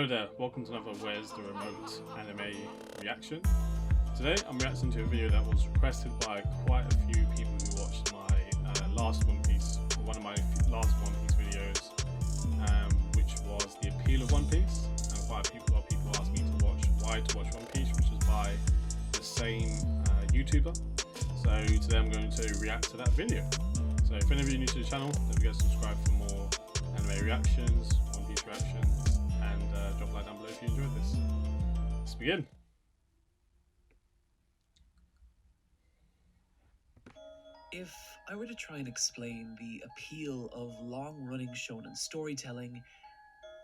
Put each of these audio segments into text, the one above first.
Hello there, welcome to another Where's the Remote anime reaction. Today I'm reacting to a video that was requested by quite a few people who watched my last One Piece, one of my last One Piece videos, which was the appeal of One Piece. And quite a lot of people asked me to watch why to watch One Piece, which was by the same YouTuber. So today I'm going to react to that video. So if any of you are new to the channel, don't forget to subscribe for more anime reactions, One Piece reactions, and drop a like down below if you enjoyed this. Let's begin. If I were to try and explain the appeal of long-running shonen storytelling,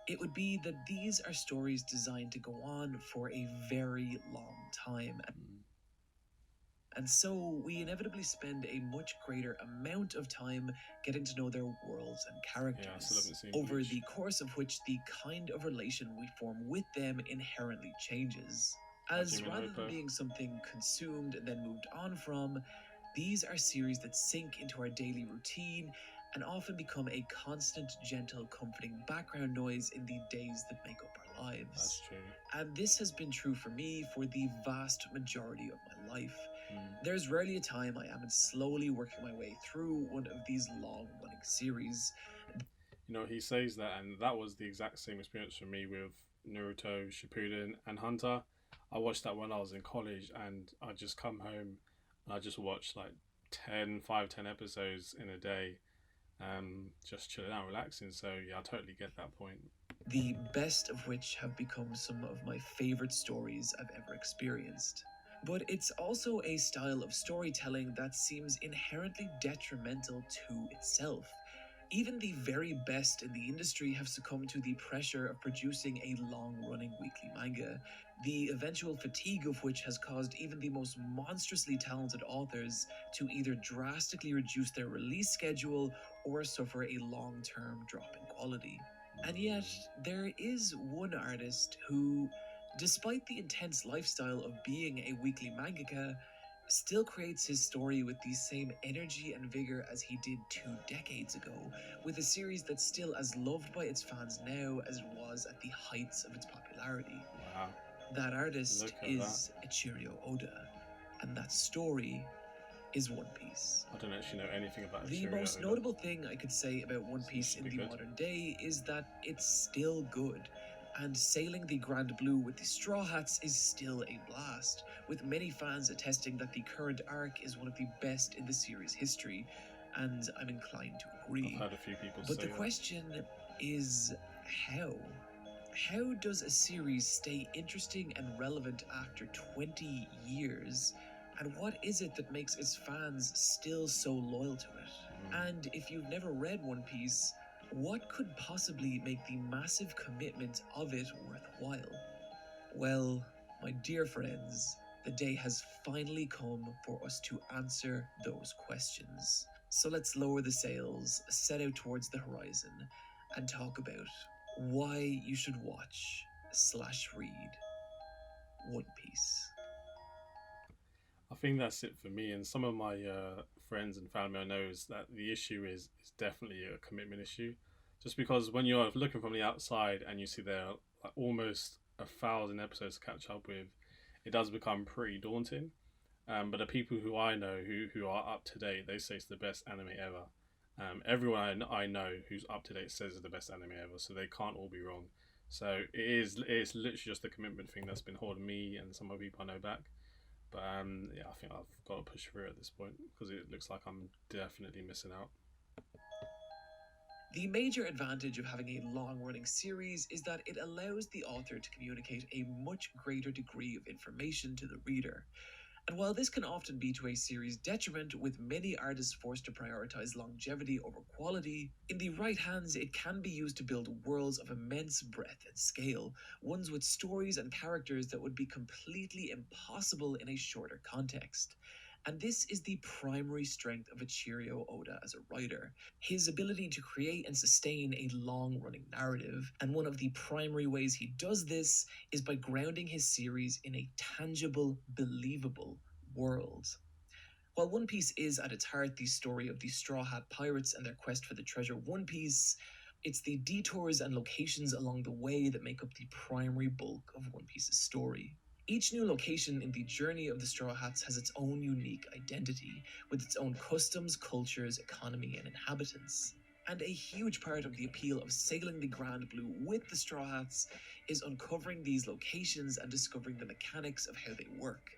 it would be that these are stories designed to go on for a very long time. And so we inevitably spend a much greater amount of time getting to know their worlds and characters, over the course of which the kind of relation we form with them inherently changes. As rather than being something consumed and then moved on from, these are series that sink into our daily routine and often become a constant, gentle, comforting background noise in the days that make up our lives. That's true. And this has been true for me for the vast majority of my life. There's rarely a time I haven't slowly working my way through one of these long-running series. You know, he says that, and that was the exact same experience for me with Naruto, Shippuden, and Hunter. I watched that when I was in college, and I just come home and I just watched like 10 episodes in a day, just chilling out, relaxing. So yeah, I totally get that point. The best of which have become some of my favorite stories I've ever experienced. But it's also a style of storytelling that seems inherently detrimental to itself. Even the very best in the industry have succumbed to the pressure of producing a long-running weekly manga, the eventual fatigue of which has caused even the most monstrously talented authors to either drastically reduce their release schedule or suffer a long-term drop in quality. And yet, there is one artist who, despite the intense lifestyle of being a weekly mangaka, still creates his story with the same energy and vigor as he did 2 decades ago, with a series that's still as loved by its fans now as it was at the heights of its popularity. Wow. That artist is Eiichiro Oda, and that story is One Piece. I don't actually know anything about the most notable thing I could say about One Piece in the modern day is that it's still good, and sailing the Grand Blue with the Straw Hats is still a blast, with many fans attesting that the current arc is one of the best in the series' history, and I'm inclined to agree. I've heard a few people but say the that. question is, how? How does a series stay interesting and relevant after 20 years? And what is it that makes its fans still so loyal to it? And if you've never read One Piece, what could possibly make the massive commitment of it worthwhile? Well, my dear friends, the day has finally come for us to answer those questions. So let's lower the sails, set out towards the horizon, and talk about why you should watch / read One Piece. I think that's it for me, and some of my friends and family I know is that the issue is definitely a commitment issue. Just because when you're looking from the outside and you see there are like almost 1,000 episodes to catch up with, it does become pretty daunting. But the people who I know who are up to date, they say it's the best anime ever. Everyone I know who's up to date says it's the best anime ever, so they can't all be wrong. So it's literally just the commitment thing that's been holding me and some other people I know back. But yeah, I think I've got to push through at this point because it looks like I'm definitely missing out. The major advantage of having a long-running series is that it allows the author to communicate a much greater degree of information to the reader. And while this can often be to a series' detriment, with many artists forced to prioritize longevity over quality, in the right hands it can be used to build worlds of immense breadth and scale, ones with stories and characters that would be completely impossible in a shorter context. And this is the primary strength of Eiichiro Oda as a writer, his ability to create and sustain a long-running narrative. And one of the primary ways he does this is by grounding his series in a tangible, believable world. While One Piece is at its heart the story of the Straw Hat Pirates and their quest for the treasure One Piece, It's the detours and locations along the way that make up the primary bulk of One Piece's story. Each new location in the journey of the Straw Hats has its own unique identity, with its own customs, cultures, economy, and inhabitants. And a huge part of the appeal of sailing the Grand Blue with the Straw Hats is uncovering these locations and discovering the mechanics of how they work.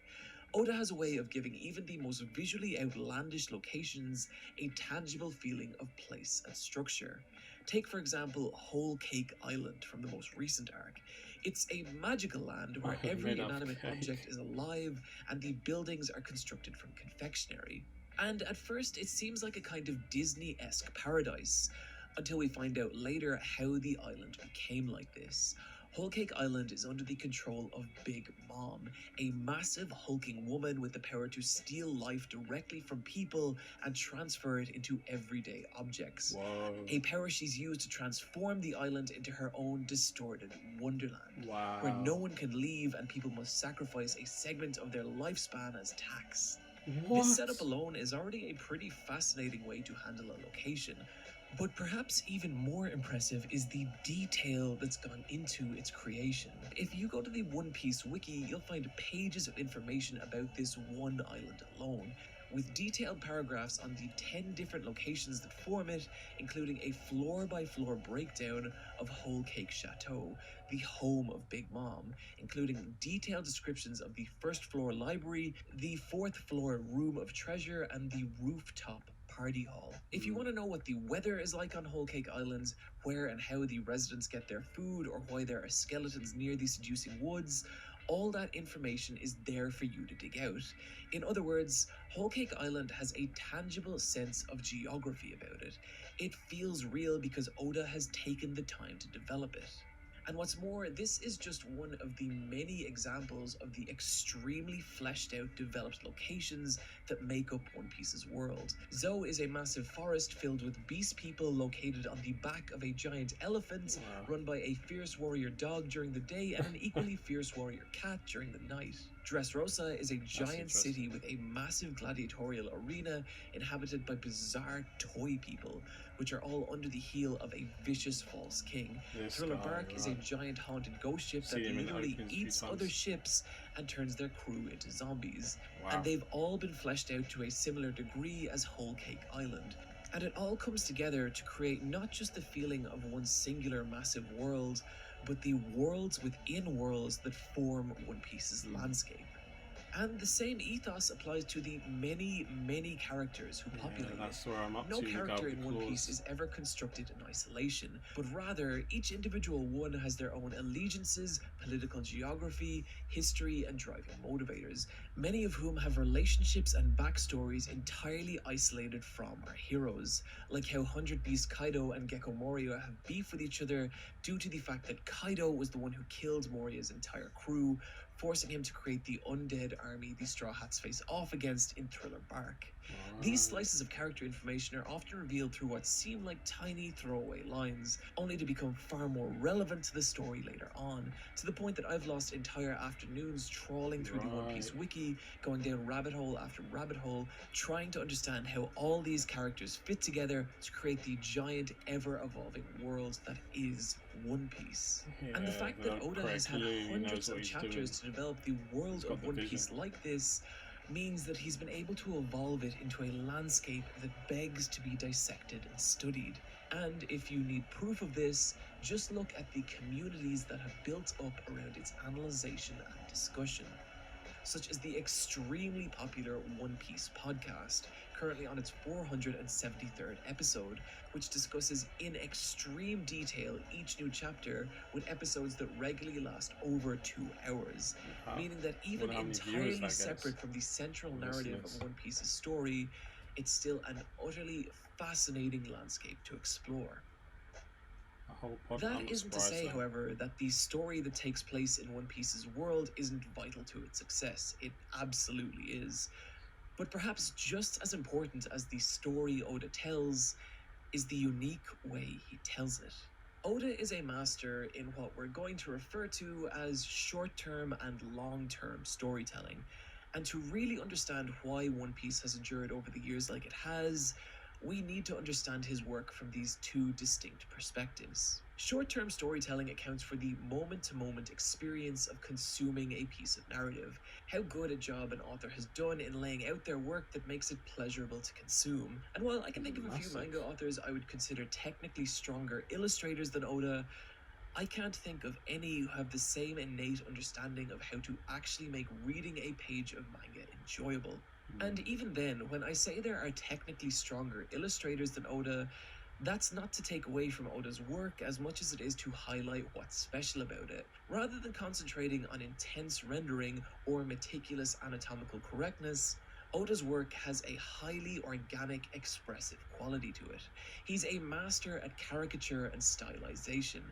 Oda has a way of giving even the most visually outlandish locations a tangible feeling of place and structure. Take, for example, Whole Cake Island from the most recent arc. It's a magical land where every Made of inanimate object cake. is alive and the buildings are constructed from confectionery. And at first, it seems like a kind of Disney esque paradise, until we find out later how the island became like this. Whole Cake Island is under the control of Big Mom, a massive hulking woman with the power to steal life directly from people and transfer it into everyday objects. Whoa. A power she's used to transform the island into her own distorted wonderland, Wow. where no one can leave and people must sacrifice a segment of their lifespan as tax. What? This setup alone is already a pretty fascinating way to handle a location, but perhaps even more impressive is the detail that's gone into its creation. If you go to the One Piece wiki, you'll find pages of information about this one island alone, with detailed paragraphs on the 10 different locations that form it, including a floor-by-floor breakdown of Whole Cake Chateau, the home of Big Mom, including detailed descriptions of the first floor library, the fourth floor room of treasure, and the rooftop party hall. If you want to know what the weather is like on Whole Cake Islands, where and how the residents get their food, or why there are skeletons near the seducing woods, all that information is there for you to dig out. In other words, Whole Cake Island has a tangible sense of geography about it. It feels real because Oda has taken the time to develop it. And what's more, this is just one of the many examples of the extremely fleshed out, developed locations that make up One Piece's world. Zou is a massive forest filled with beast people located on the back of a giant elephant, run by a fierce warrior dog during the day and an equally fierce warrior cat during the night. Dressrosa is a giant city with a massive gladiatorial arena inhabited by bizarre toy people, which are all under the heel of a vicious false king. Thriller Bark is a giant haunted ghost ship that literally eats other ships and turns their crew into zombies. And they've all been fleshed out to a similar degree as Whole Cake Island. And it all comes together to create not just the feeling of one singular massive world, but the worlds within worlds that form One Piece's landscape. And the same ethos applies to the many, many characters who populate it. No character in One Piece is ever constructed in isolation, but rather each individual one has their own allegiances, political geography, history, and driving motivators, many of whom have relationships and backstories entirely isolated from our heroes, like how 100 Beast Kaido and Gecko Moria have beef with each other due to the fact that Kaido was the one who killed Moria's entire crew, forcing him to create the undead army the Straw Hats face off against in Thriller Bark. These slices of character information are often revealed through what seem like tiny throwaway lines, only to become far more relevant to the story later on, to the point that I've lost entire afternoons trawling through the One Piece wiki, going down rabbit hole after rabbit hole, trying to understand how all these characters fit together to create the giant, ever-evolving world that is One Piece. And the fact that Oda has had hundreds of chapters to develop the world of One Piece like this means that he's been able to evolve it into a landscape that begs to be dissected and studied. And if you need proof of this, just look at the communities that have built up around its analyzation and discussion, such as the extremely popular One Piece podcast, currently on its 473rd episode, which discusses in extreme detail each new chapter, with episodes that regularly last over 2 hours, meaning that even entirely separate from the central narrative of One Piece's story, it's still an utterly fascinating landscape to explore. That isn't to say, however, that the story that takes place in One Piece's world isn't vital to its success. It absolutely is. But perhaps just as important as the story Oda tells is the unique way he tells it. Oda is a master in what we're going to refer to as short-term and long-term storytelling. And to really understand why One Piece has endured over the years like it has, we need to understand his work from these two distinct perspectives. Short-term storytelling accounts for the moment-to-moment experience of consuming a piece of narrative, how good a job an author has done in laying out their work that makes it pleasurable to consume. And while I can think of a few Massive. manga authors I would consider technically stronger illustrators than Oda, I can't think of any who have the same innate understanding of how to actually make reading a page of manga enjoyable. And even then, when I say there are technically stronger illustrators than Oda, that's not to take away from Oda's work as much as it is to highlight what's special about it. Rather than concentrating on intense rendering or meticulous anatomical correctness, Oda's work has a highly organic, expressive quality to it. He's a master at caricature and stylization,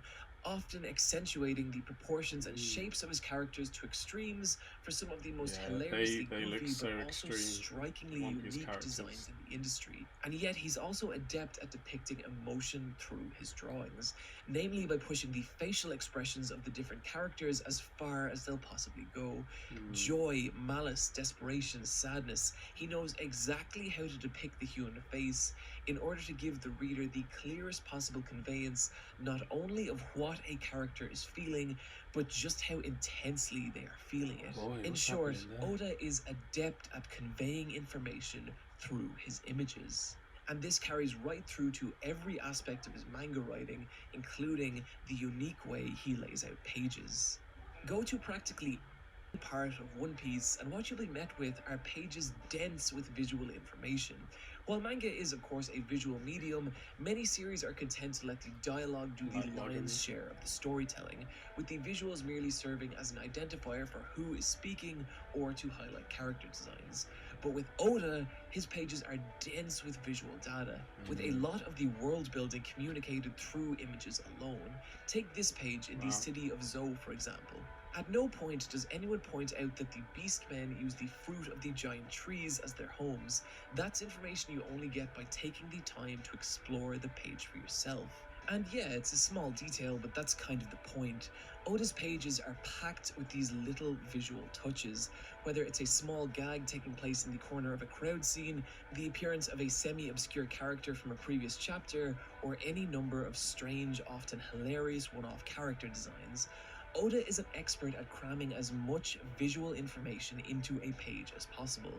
often accentuating the proportions and shapes of his characters to extremes for some of the most Yeah, hilariously they look goofy so but also extreme. strikingly One Piece unique designs characters. in the industry. And yet he's also adept at depicting emotion through his drawings, namely by pushing the facial expressions of the different characters as far as they'll possibly go. Joy, malice, desperation, sadness. He knows exactly how to depict the human face in order to give the reader the clearest possible conveyance not only of what a character is feeling, but just how intensely they are feeling it. Boy, In what's short, happening there? Oda is adept at conveying information through his images. And this carries right through to every aspect of his manga writing, including the unique way he lays out pages. Go to practically part of One Piece, and what you'll be met with are pages dense with visual information. While manga is, of course, a visual medium, many series are content to let the dialogue do the Light lion's yagami. share of the storytelling, with the visuals merely serving as an identifier for who is speaking or to highlight character designs. But with Oda, his pages are dense with visual data, with a lot of the world building communicated through images alone. Take this page in the city of Zou, for example. At no point does anyone point out that the Beastmen use the fruit of the giant trees as their homes. That's information you only get by taking the time to explore the page for yourself. And yeah, it's a small detail, but that's kind of the point. Oda's pages are packed with these little visual touches, whether it's a small gag taking place in the corner of a crowd scene, the appearance of a semi-obscure character from a previous chapter, or any number of strange, often hilarious one-off character designs. Oda is an expert at cramming as much visual information into a page as possible,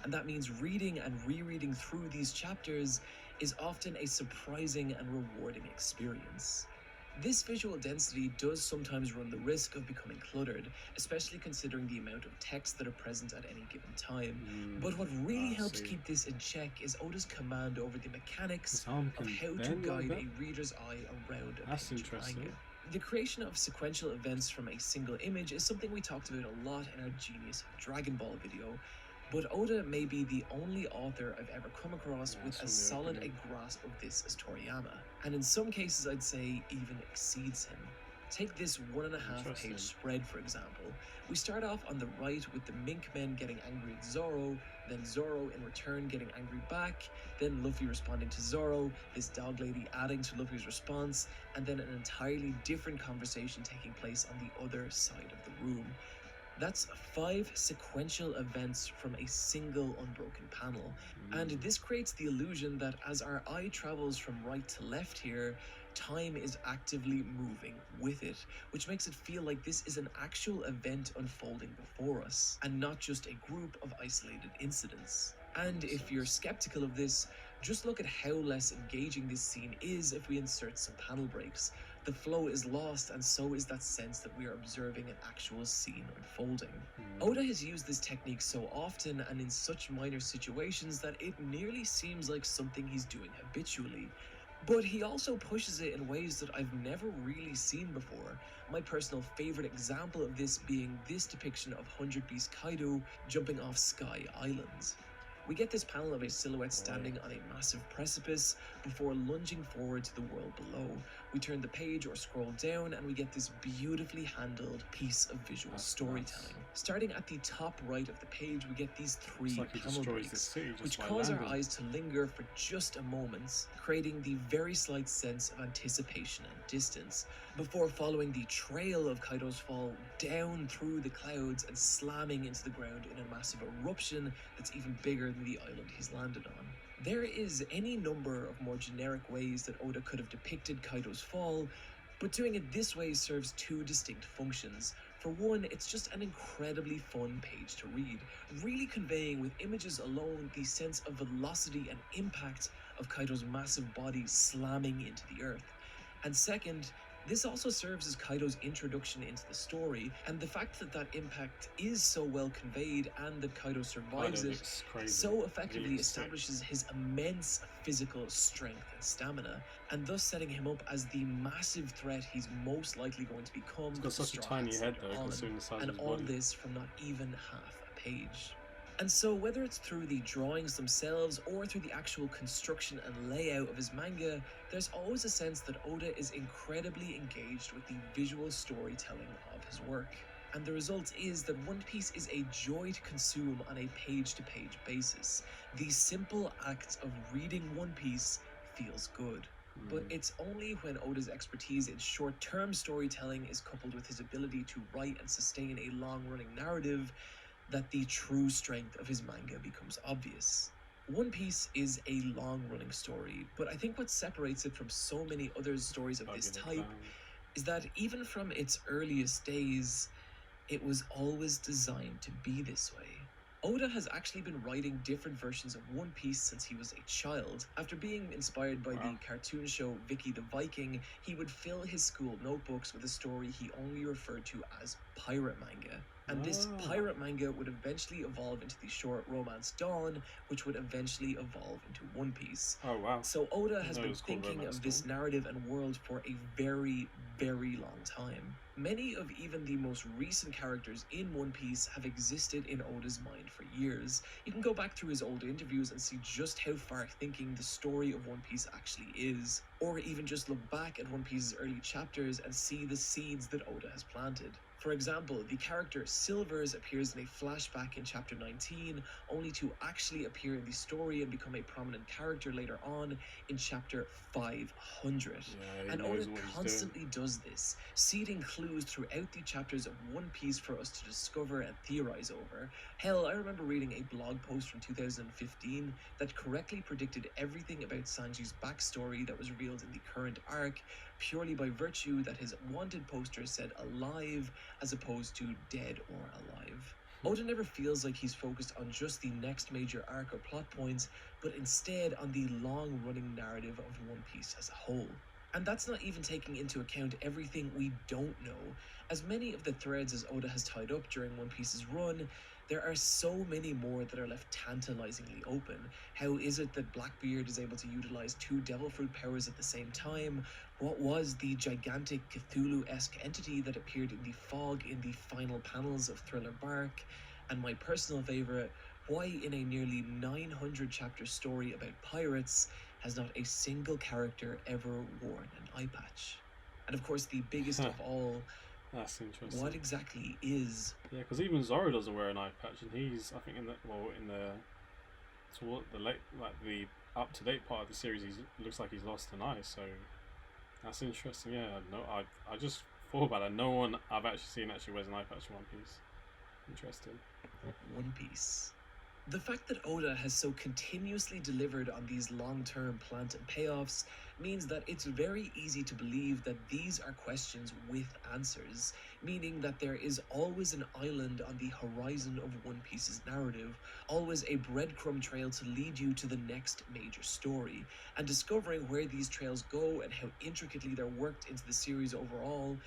and that means reading and rereading through these chapters is often a surprising and rewarding experience. This visual density does sometimes run the risk of becoming cluttered, especially considering the amount of text that are present at any given time. But what really helps keep this in check is Oda's command over the mechanics of how to guide a reader's eye around a page of manga. The creation of sequential events from a single image is something we talked about a lot in our Genius of Dragon Ball video, but Oda may be the only author I've ever come across with as solid a grasp of this as Toriyama, and in some cases I'd say even exceeds him. Take this 1.5 page spread, for example. We start off on the right with the Mink Men getting angry at Zoro, then Zoro in return getting angry back, then Luffy responding to Zoro, this dog lady adding to Luffy's response, and then an entirely different conversation taking place on the other side of the room. That's 5 sequential events from a single unbroken panel. And this creates the illusion that as our eye travels from right to left here, time is actively moving with it, which makes it feel like this is an actual event unfolding before us, and not just a group of isolated incidents. And if you're skeptical of this, just look at how less engaging this scene is if we insert some panel breaks. The flow is lost, and so is that sense that we are observing an actual scene unfolding. Oda has used this technique so often and in such minor situations that it nearly seems like something he's doing habitually. But he also pushes it in ways that I've never really seen before. My personal favorite example of this being this depiction of 100 Beast Kaido jumping off Sky Island. We get this panel of a silhouette standing on a massive precipice before lunging forward to the world below. We turn the page or scroll down and we get this beautifully handled piece of visual storytelling. Starting at the top right of the page, we get these 3 panel breaks, which cause our eyes to linger for just a moment, creating the very slight sense of anticipation and distance, before following the trail of Kaido's fall down through the clouds and slamming into the ground in a massive eruption that's even bigger than the island he's landed on. There is any number of more generic ways that Oda could have depicted Kaido's fall, but doing it this way serves two distinct functions. For one, it's just an incredibly fun page to read, really conveying with images alone the sense of velocity and impact of Kaido's massive body slamming into the earth. And second, this also serves as Kaido's introduction into the story, and the fact that that impact is so well conveyed and that Kaido survives Kaido it looks crazy. so He effectively looks establishes his immense physical strength and stamina, and thus setting him up as the massive threat he's most likely going to become. He's got such a tiny head though, considering the size and of his all body. this from not even half a page. And so, whether it's through the drawings themselves or through the actual construction and layout of his manga, there's always a sense that Oda is incredibly engaged with the visual storytelling of his work. And the result is that One Piece is a joy to consume on a page-to-page basis. The simple act of reading One Piece feels good. But it's only when Oda's expertise in short-term storytelling is coupled with his ability to write and sustain a long-running narrative that the true strength of his manga becomes obvious. One Piece is a long-running story, but I think what separates it from so many other stories of this type is that even from its earliest days, it was always designed to be this way. Oda has actually been writing different versions of One Piece since he was a child. After being inspired by the cartoon show Vicky the Viking, he would fill his school notebooks with a story he only referred to as pirate manga. And this pirate manga would eventually evolve into the short romance Dawn, which would eventually evolve into One Piece. Oh wow. So Oda has been thinking of this narrative and world for a very, very long time. Many of even the most recent characters in One Piece have existed in Oda's mind for years. You can go back through his old interviews and see just how far-thinking the story of One Piece actually is. Or even just look back at One Piece's early chapters and see the seeds that Oda has planted. For example, the character Silvers appears in a flashback in chapter 19, only to actually appear in the story and become a prominent character later on in chapter 500. And Oda constantly does this, seeding clues throughout the chapters of One Piece for us to discover and theorize over. Hell, I remember reading a blog post from 2015 that correctly predicted everything about Sanji's backstory that was revealed in the current arc, purely by virtue that his wanted poster said alive as opposed to dead or alive. Oda never feels like he's focused on just the next major arc or plot points, but instead on the long-running narrative of One Piece as a whole. And that's not even taking into account everything we don't know. As many of the threads as Oda has tied up during One Piece's run, there are so many more that are left tantalizingly open. How is it that Blackbeard is able to utilize two Devil Fruit powers at the same time? What was the gigantic Cthulhu-esque entity that appeared in the fog in the final panels of Thriller Bark? And my personal favorite, why in a nearly 900 chapter story about pirates has not a single character ever worn an eye patch? And of course the biggest of all, that's interesting. What exactly is... Yeah, because even Zoro doesn't wear an eye patch, and he's, I think, toward the late, like the up-to-date part of the series, he looks like he's lost an eye, so that's interesting. Yeah, I just thought about it. No one I've actually seen actually wears an eye patch in One Piece. Interesting. One Piece. The fact that Oda has so continuously delivered on these long-term planned payoffs means that it's very easy to believe that these are questions with answers, meaning that there is always an island on the horizon of One Piece's narrative, always a breadcrumb trail to lead you to the next major story, and discovering where these trails go and how intricately they're worked into the series overall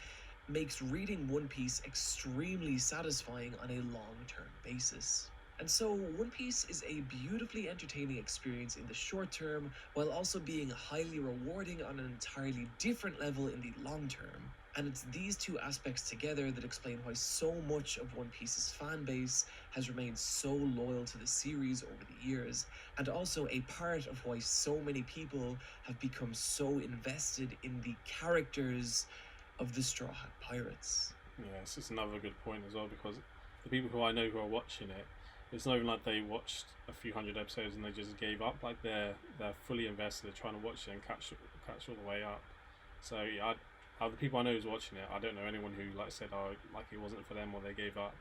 makes reading One Piece extremely satisfying on a long-term basis. And so, One Piece is a beautifully entertaining experience in the short term, while also being highly rewarding on an entirely different level in the long term. And it's these two aspects together that explain why so much of One Piece's fan base has remained so loyal to the series over the years, and also a part of why so many people have become so invested in the characters of the Straw Hat Pirates. Yeah, it's just another good point as well, because the people who I know who are watching it, it's not even like they watched a few hundred episodes and they just gave up. Like they're fully invested. They're trying to watch it and catch all the way up. So yeah, the people I know who's watching it, I don't know anyone who like said, oh, like it wasn't for them or they gave up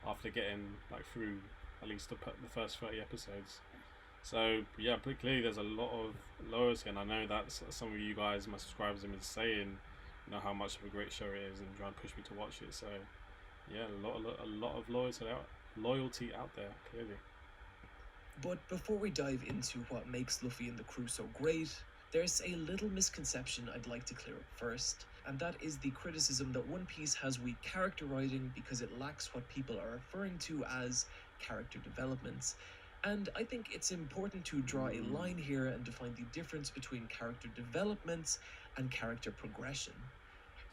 after getting like through at least the first 30 episodes. So yeah, but clearly there's a lot of loyalty, and I know that some of you guys, my subscribers, have been saying, how much of a great show it is, and trying to push me to watch it. So yeah, a lot of loyalty out there, clearly. But before we dive into what makes Luffy and the crew so great, there's a little misconception I'd like to clear up first, and that is the criticism that One Piece has weak character writing because it lacks what people are referring to as character developments. And I think it's important to draw a line here and define the difference between character developments and character progression.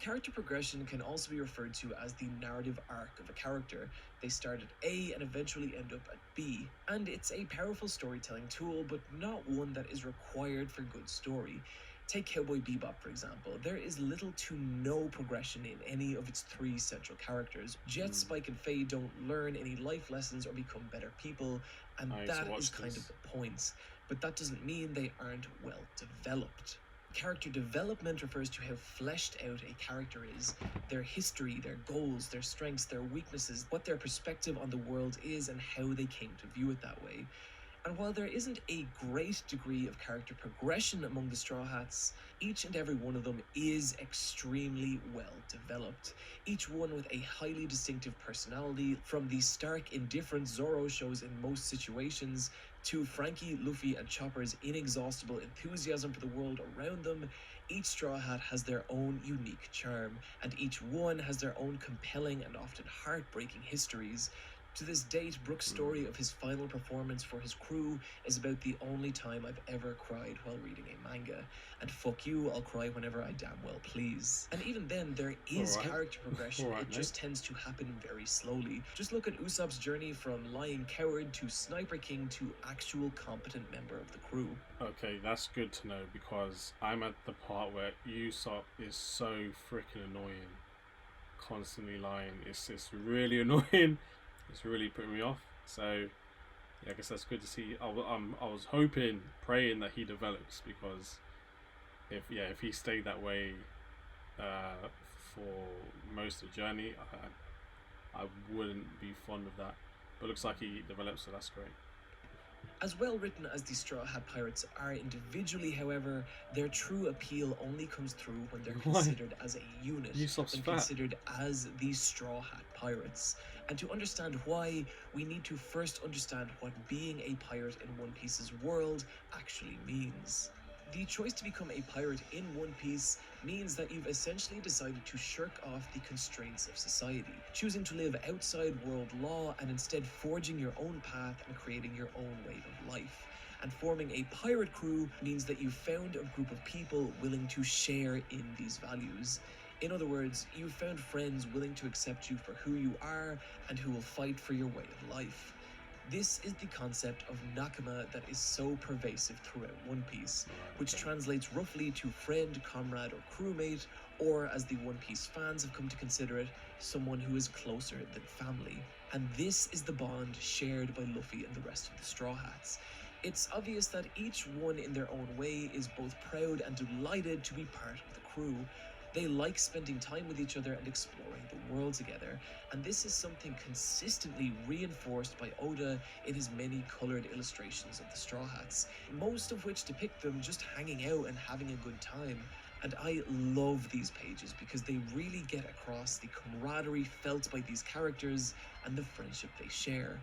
Character progression can also be referred to as the narrative arc of a character. They start at A and eventually end up at B. And it's a powerful storytelling tool, but not one that is required for good story. Take Cowboy Bebop, for example. There is little to no progression in any of its three central characters. Jet, Mm. Spike, and Faye don't learn any life lessons or become better people, and I used to that is watch kind of this. the point. But that doesn't mean they aren't well developed. Character development refers to how fleshed out a character is, their history, their goals, their strengths, their weaknesses, what their perspective on the world is, and how they came to view it that way. And while there isn't a great degree of character progression among the Straw Hats, each and every one of them is extremely well developed. Each one with a highly distinctive personality, from the stark, indifferent Zoro shows in most situations, to Frankie, Luffy, and Chopper's inexhaustible enthusiasm for the world around them. Each Straw Hat has their own unique charm, and each one has their own compelling and often heartbreaking histories. To this date, Brook's story of his final performance for his crew is about the only time I've ever cried while reading a manga. And fuck you, I'll cry whenever I damn well please. And even then, there All is right, character progression, all right, it mate. just tends to happen very slowly. Just look at Usopp's journey from lying coward to Sniper King to actual competent member of the crew. Okay, that's good to know because I'm at the part where Usopp is so freaking annoying, constantly lying. It's really annoying. It's really putting me off. So yeah, I guess that's good to see. I was hoping, praying that he develops because if he stayed that way uh, for most of the journey, I wouldn't be fond of that. But looks like he develops, so that's great. As well written as the Straw Hat Pirates are individually, however, their true appeal only comes through when they're Why? considered as a unit, Usopp's when fat. considered as the Straw Hat Pirates. And to understand why, we need to first understand what being a pirate in One Piece's world actually means. The choice to become a pirate in One Piece means that you've essentially decided to shirk off the constraints of society, choosing to live outside world law and instead forging your own path and creating your own way of life. And forming a pirate crew means that you've found a group of people willing to share in these values. In other words, you've found friends willing to accept you for who you are and who will fight for your way of life. This is the concept of nakama that is so pervasive throughout One Piece, Right, which okay. translates roughly to friend, comrade, or crewmate, or as the One Piece fans have come to consider it, someone who is closer than family. And this is the bond shared by Luffy and the rest of the Straw Hats. It's obvious that each one in their own way is both proud and delighted to be part of the crew. They like spending time with each other and exploring the world together, and this is something consistently reinforced by Oda in his many coloured illustrations of the Straw Hats, most of which depict them just hanging out and having a good time. And I love these pages because they really get across the camaraderie felt by these characters and the friendship they share.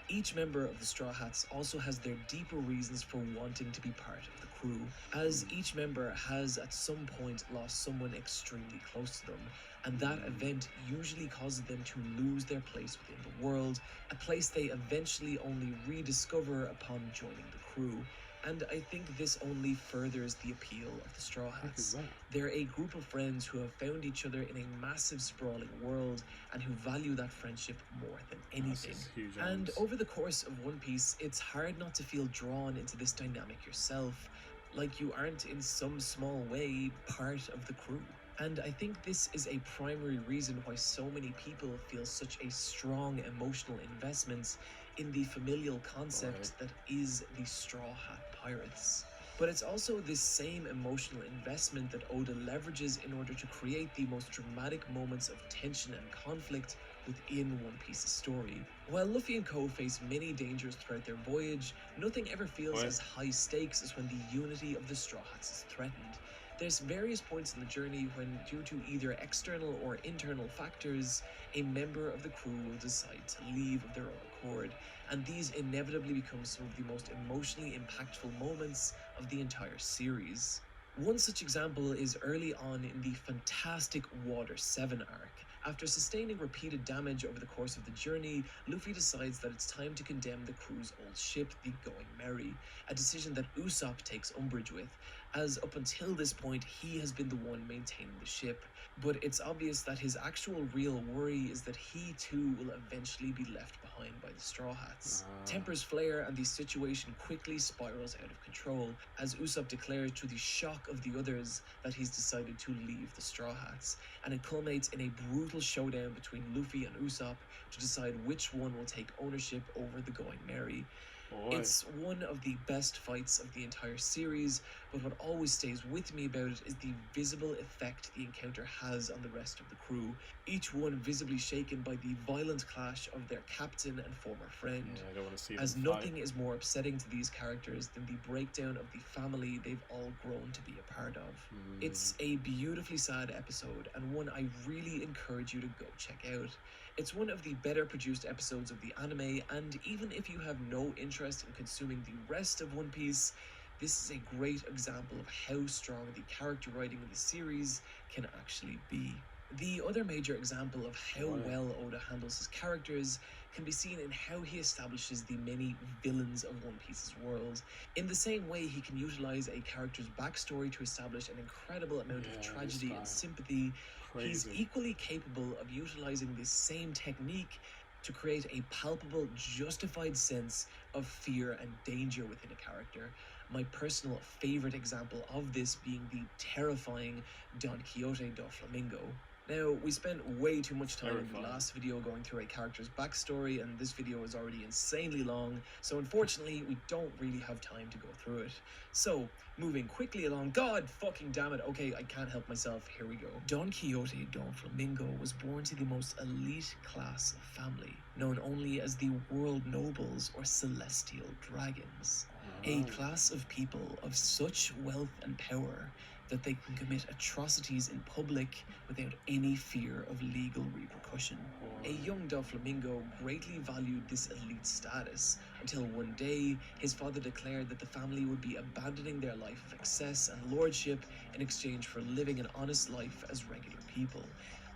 Each member of the Straw Hats also has their deeper reasons for wanting to be part of the crew, as each member has at some point lost someone extremely close to them, and that event usually causes them to lose their place within the world, a place they eventually only rediscover upon joining the crew. And I think this only furthers the appeal of the Straw What is Hats. that? They're a group of friends who have found each other in a massive, sprawling world and who value that friendship more than That's anything. just huge And arms. over the course of One Piece, it's hard not to feel drawn into this dynamic yourself, like you aren't in some small way part of the crew. And I think this is a primary reason why so many people feel such a strong emotional investment in the familial concept Right. that is the Straw Hat Pirates. But it's also this same emotional investment that Oda leverages in order to create the most dramatic moments of tension and conflict within One Piece's story. While Luffy and Co face many dangers throughout their voyage, nothing ever feels Boy. as high stakes as when the unity of the Straw Hats is threatened. There's various points in the journey when, due to either external or internal factors, a member of the crew will decide to leave of their own accord, and these inevitably become some of the most emotionally impactful moments of the entire series. One such example is early on in the fantastic Water 7 arc. After sustaining repeated damage over the course of the journey, Luffy decides that it's time to condemn the crew's old ship, the Going Merry, a decision that Usopp takes umbrage with, as up until this point he has been the one maintaining the ship. But it's obvious that his actual real worry is that he too will eventually be left behind by the Straw Hats. Tempers flare and the situation quickly spirals out of control, as Usopp declares to the shock of the others that he's decided to leave the Straw Hats, and it culminates in a brutal showdown between Luffy and Usopp to decide which one will take ownership over the Going Merry. Boy. It's one of the best fights of the entire series, but what always stays with me about it is the visible effect the encounter has on the rest of the crew, each one visibly shaken by the violent clash of their captain and former friend. Yeah, I don't want to see As them nothing fight. is more upsetting to these characters than the breakdown of the family they've all grown to be a part of. It's a beautifully sad episode, and one I really encourage you to go check out. It's one of the better produced episodes of the anime, and even if you have no interest in consuming the rest of One Piece, this is a great example of how strong the character writing in the series can actually be. The other major example of how Boy. well Oda handles his characters can be seen in how he establishes the many villains of One Piece's world. In the same way he can utilize a character's backstory to establish an incredible amount of tragedy and sympathy, he's equally capable of utilizing this same technique to create a palpable, justified sense of fear and danger within a character. My personal favorite example of this being the terrifying Don Quixote do Flamingo. Now, we spent way too much time in the last video going through a character's backstory, and this video is already insanely long, so unfortunately we don't really have time to go through it. So, moving quickly along, god fucking damn it, okay, I can't help myself, here we go. Don Quixote do Flamingo was born to the most elite class of family, known only as the World Nobles or Celestial Dragons. A class of people of such wealth and power that they can commit atrocities in public without any fear of legal repercussion. A young Doflamingo greatly valued this elite status until one day his father declared that the family would be abandoning their life of excess and lordship in exchange for living an honest life as regular people,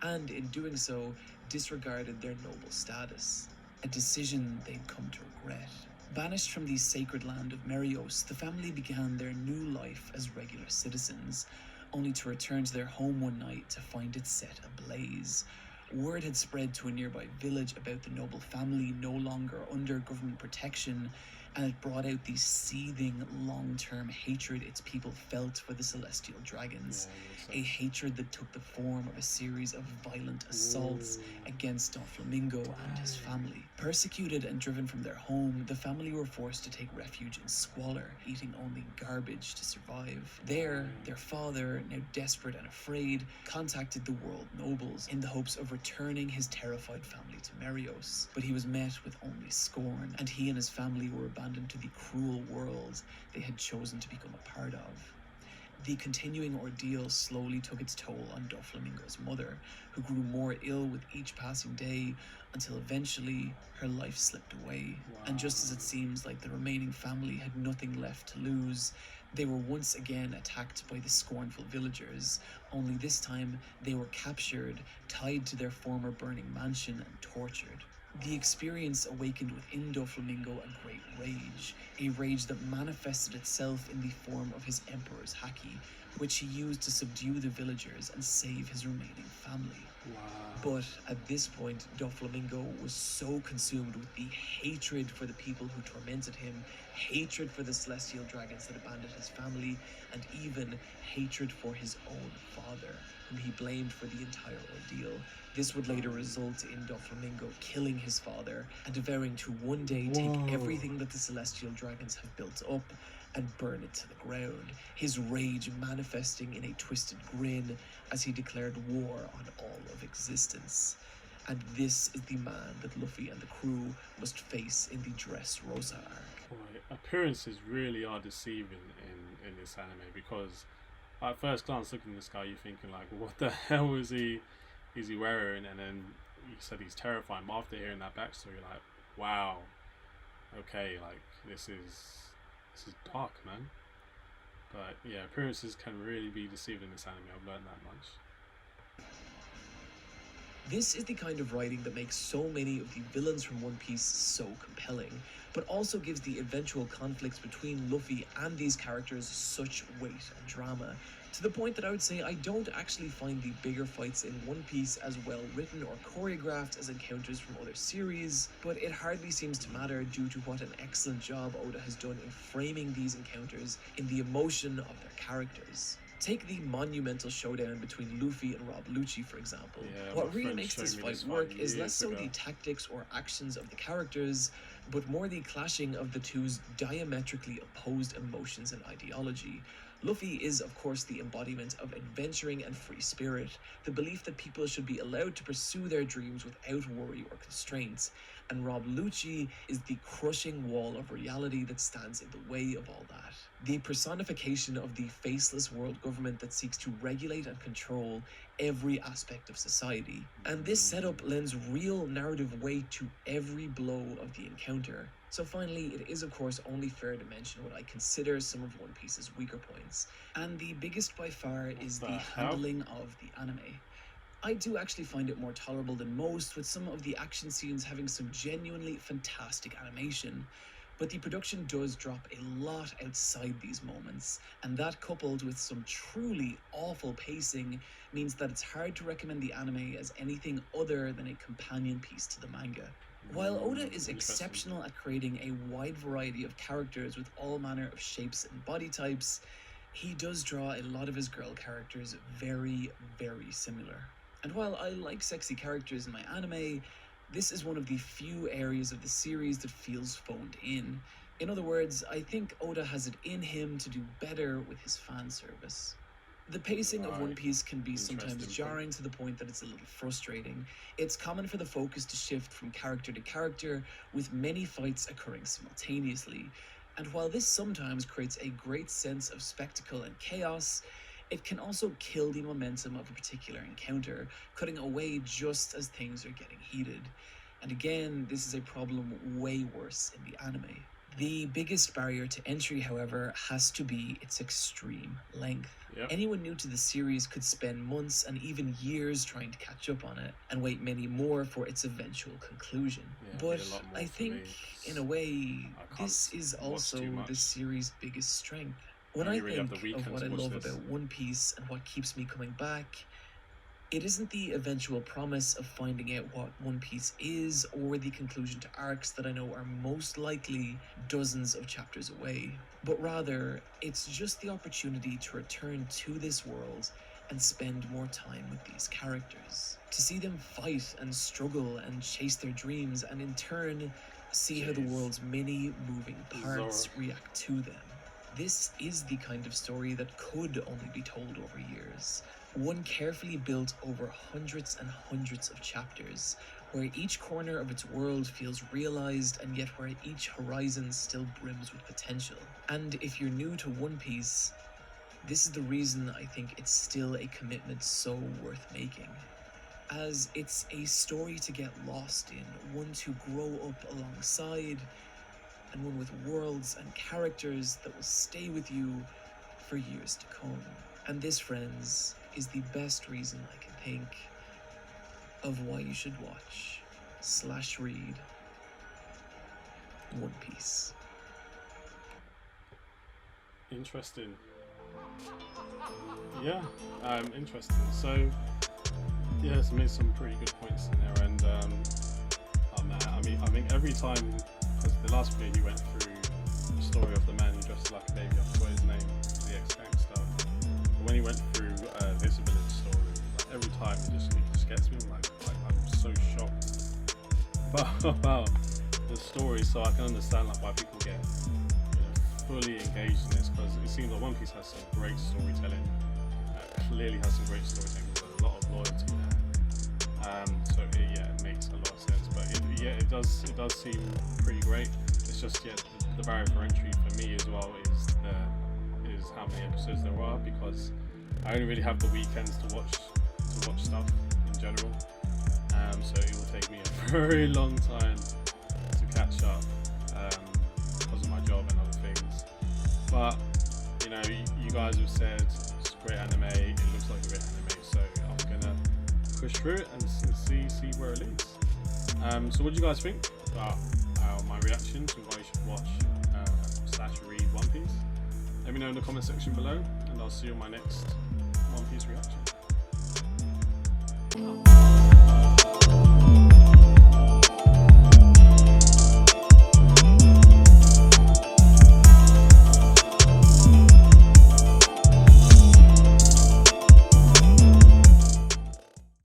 and in doing so disregarded their noble status. A decision they'd come to regret. Banished from the sacred land of Merios, the family began their new life as regular citizens, only to return to their home one night to find it set ablaze. Word had spread to a nearby village about the noble family no longer under government protection, and it brought out the seething, long-term hatred its people felt for the Celestial Dragons. A hatred that took the form of a series of violent assaults against Doflamingo and his family. Persecuted and driven from their home, the family were forced to take refuge in squalor, eating only garbage to survive. There, their father, now desperate and afraid, contacted the World Nobles in the hopes of returning his terrified family to Merios. But he was met with only scorn, and he and his family were abandoned to the cruel world they had chosen to become a part of. The continuing ordeal slowly took its toll on Doflamingo's mother, who grew more ill with each passing day until eventually her life slipped away. And just as it seems like the remaining family had nothing left to lose, they were once again attacked by the scornful villagers, only this time they were captured, tied to their former burning mansion, and tortured. The experience awakened within Doflamingo a great rage, a rage that manifested itself in the form of his Emperor's Haki, which he used to subdue the villagers and save his remaining family. But at this point, Doflamingo was so consumed with the hatred for the people who tormented him, hatred for the Celestial Dragons that abandoned his family, and even hatred for his own father, whom he blamed for the entire ordeal. This would later result in Doflamingo killing his father and vowing to one day take everything that the Celestial Dragons have built up and burn it to the ground, his rage manifesting in a twisted grin as he declared war on all of existence. And this is the man that Luffy and the crew must face in the Dressrosa arc. Boy, appearances really are deceiving in this anime, because at first glance looking at this guy, you're thinking like, what the hell is he wearing? And then you said he's terrifying, but after hearing that backstory, you're like, wow, okay, like this is dark, man. But yeah, appearances can really be deceiving in this anime. I've learned that much. This is the kind of writing that makes so many of the villains from One Piece so compelling, but also gives the eventual conflicts between Luffy and these characters such weight and drama, to the point that I would say I don't actually find the bigger fights in One Piece as well written or choreographed as encounters from other series, but it hardly seems to matter due to what an excellent job Oda has done in framing these encounters in the emotion of their characters. Take the monumental showdown between Luffy and Rob Lucci, for example. Yeah, what really makes this fight work is less so ago. the tactics or actions of the characters, but more the clashing of the two's diametrically opposed emotions and ideology. Luffy is, of course, the embodiment of adventuring and free spirit, the belief that people should be allowed to pursue their dreams without worry or constraints, and Rob Lucci is the crushing wall of reality that stands in the way of all that. The personification of the faceless world government that seeks to regulate and control every aspect of society. And this setup lends real narrative weight to every blow of the encounter. So finally, it is of course only fair to mention what I consider some of One Piece's weaker points, and the biggest by far is the handling of the anime. I do actually find it more tolerable than most, with some of the action scenes having some genuinely fantastic animation, but the production does drop a lot outside these moments, and that coupled with some truly awful pacing means that it's hard to recommend the anime as anything other than a companion piece to the manga. While Oda is exceptional at creating a wide variety of characters with all manner of shapes and body types, he does draw a lot of his girl characters very, very similar. And while I like sexy characters in my anime, this is one of the few areas of the series that feels phoned in. In other words, I think Oda has it in him to do better with his fan service. The pacing of One Piece can be sometimes jarring to the point that it's a little frustrating. It's common for the focus to shift from character to character, with many fights occurring simultaneously. And while this sometimes creates a great sense of spectacle and chaos, it can also kill the momentum of a particular encounter, cutting away just as things are getting heated. And again, this is a problem way worse in the anime. The biggest barrier to entry, however, has to be its extreme length. Yep. Anyone new to the series could spend months and even years trying to catch up on it, and wait many more for its eventual conclusion. Yeah, but I think, in a way, this is also the series' biggest strength. When I think of what I love about One Piece and what keeps me coming back, it isn't the eventual promise of finding out what One Piece is or the conclusion to arcs that I know are most likely dozens of chapters away, but rather it's just the opportunity to return to this world and spend more time with these characters. To see them fight and struggle and chase their dreams, and in turn see how the world's many moving parts react to them. This is the kind of story that could only be told over years. One carefully built over hundreds and hundreds of chapters, where each corner of its world feels realized and yet where each horizon still brims with potential. And if you're new to One Piece, this is the reason I think it's still a commitment so worth making. As it's a story to get lost in, one to grow up alongside, and one with worlds and characters that will stay with you for years to come. And this, friends, is the best reason I can think of why you should watch/read One Piece. Interesting. Yeah, interesting. So, yeah, it's made some pretty good points in there, and oh man, I think every time, because the last video he went through the story of the man who dressed like a baby, I forgot his name, the ex-gangster. But when he went through this village story, like every time it just gets me. Like I'm so shocked about the story, so I can understand like why people get fully engaged in this, because it seems like One Piece has some great storytelling. Clearly has some great storytelling with a lot of loyalty there. So yeah, it yeah, it does seem pretty great. It's just the barrier for entry for me as well is how many episodes there are, because I only really have the weekends to watch stuff in general. So it will take me a very long time to catch up because of my job and other things. But you know, you guys have said it's great anime. It looks like a great anime, so I'm gonna push through it and see where it leads. So what do you guys think about my reaction to why you should watch / read One Piece? Let me know in the comment section below, and I'll see you on my next One Piece reaction.